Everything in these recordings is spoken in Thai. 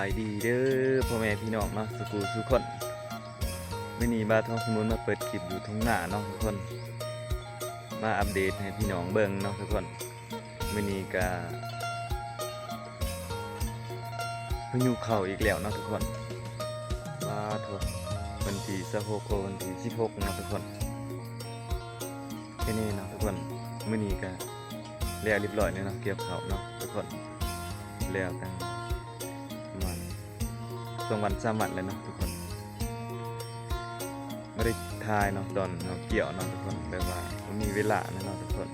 ายดีเด้อพ่อแม่พี่น้องเนาะสุคนมื้อนี้บ้านท้องสมุนมาเปิดคลิปอยู่ทุ่งนาเนาะทุกคนมาอัปเดตให้พี่น้องเบิ่งเนาะทุกคนมื้อนี้ก็พายุเข้าอีกแล้วเนาะทุกคนว่าทั่ววันที่26กับวันที่16เนาะทุกคนแค่นี้เนาะทุกคนมื้อนี้ก็แล้วเรียบร้อยแล้วเนาะเกี่ยวข้าวเนาะทุกคนแล้วกันประมาณ2 วัน 3 วันเลยเนาะทุกคนไม่ได้ทายเนาะตอนเนาะเกี่ยวเนาะทุกคนแบบว่ามันมีเวลาเนาะทุกคน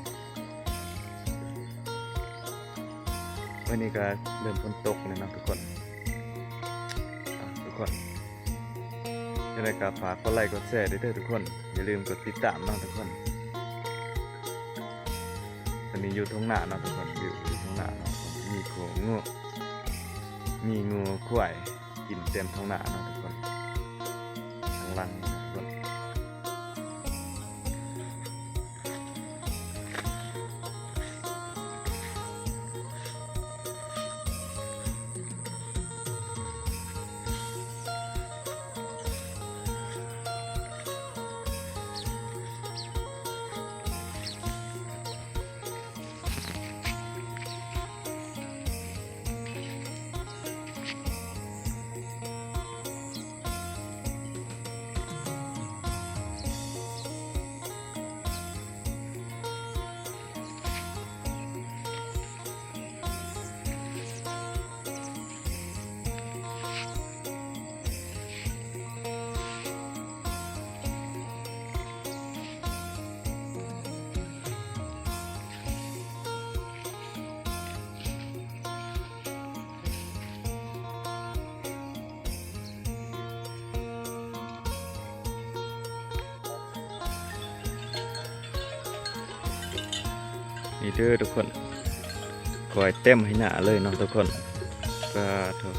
วันนี้ก็เริ่มฝนตกเลยเนาะทุกคนทุกคนยังไงก็ฝากกดไลค์กดแชร์ด้วยเด้อทุกคนอย่าลืมกดติดตามเนาะทุกคนตอนนี้อยู่ทุ่งนาเนาะทุกคนอยู่ทุ่งนาเนาะมีงูควายกินเต็มท้องนาเนาะทุกคนทั้งรังทุกคนนี่เด้อทุกคนคอยเต็มให้หนาเลยเนาะทุกคนก็ถูก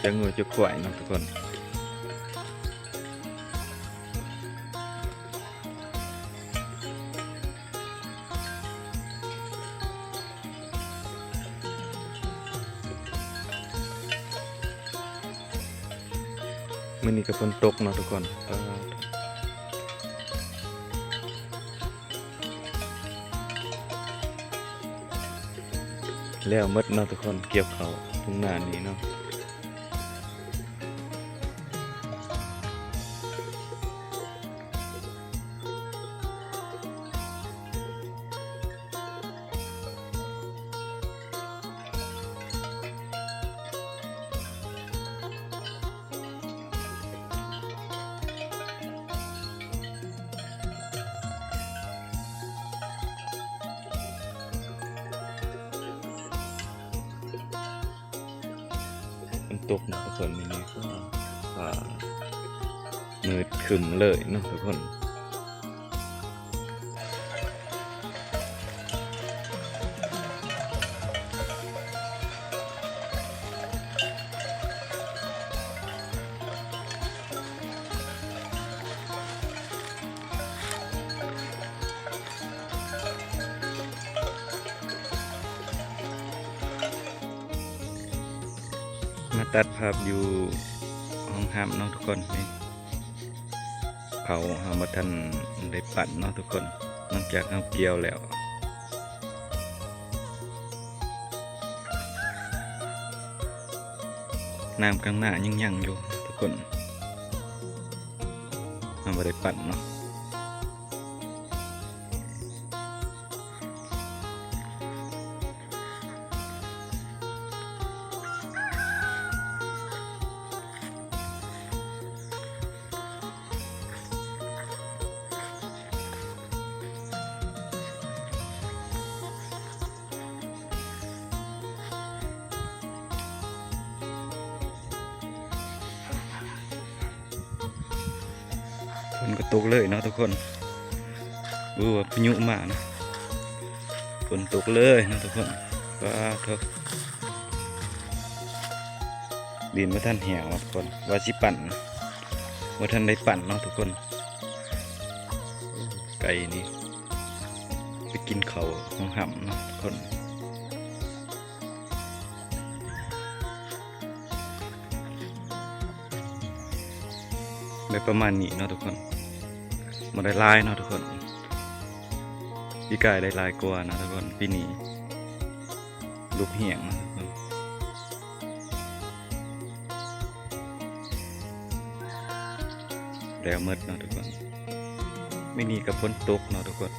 จะงูจะขวายเนาะทุกคนมื้อนี้ก็ฝนตกเนาะทุกคนแล้วมดเนาะทุกคนเกี่ยวเขาทุ่งนานี้เนาะตกเนาะทุกคนนี่ก็มืดครึมเลยเนาะทุกคนมาตัดภาพอยู่ห้องห้ามเนาะทุกคนนี่เขาหามาทันได้ปั่นเนาะทุกคนหลังจากเอาเกี่ยวแล้วน้ำกลางหน้ายังอยู่ทุกคนเอามาได้ปั่นเนาะฝนก็ตกเลยเนาะทุกคนดูว่าพายุมานะฝนตกเลยนะทุกคนว่าเถอะดินมาท่านแห้งทุกคนว่าสิปั่นว่าท่านได้ปั่นเนาะทุกคนไก่นี่ไปกินเขาของห่ำเนาะทุกคน ได้ประมาณนี้เนาะทุกคนบ่ได้หลายเนาะทุกคนปีกายได้หลายกว่านะทุกคนปีนี้ลูกเหี่ยงนะทุกคนแล้วหมดเนาะทุกคนไม่นี่กับฝนตกเนาะทุกคน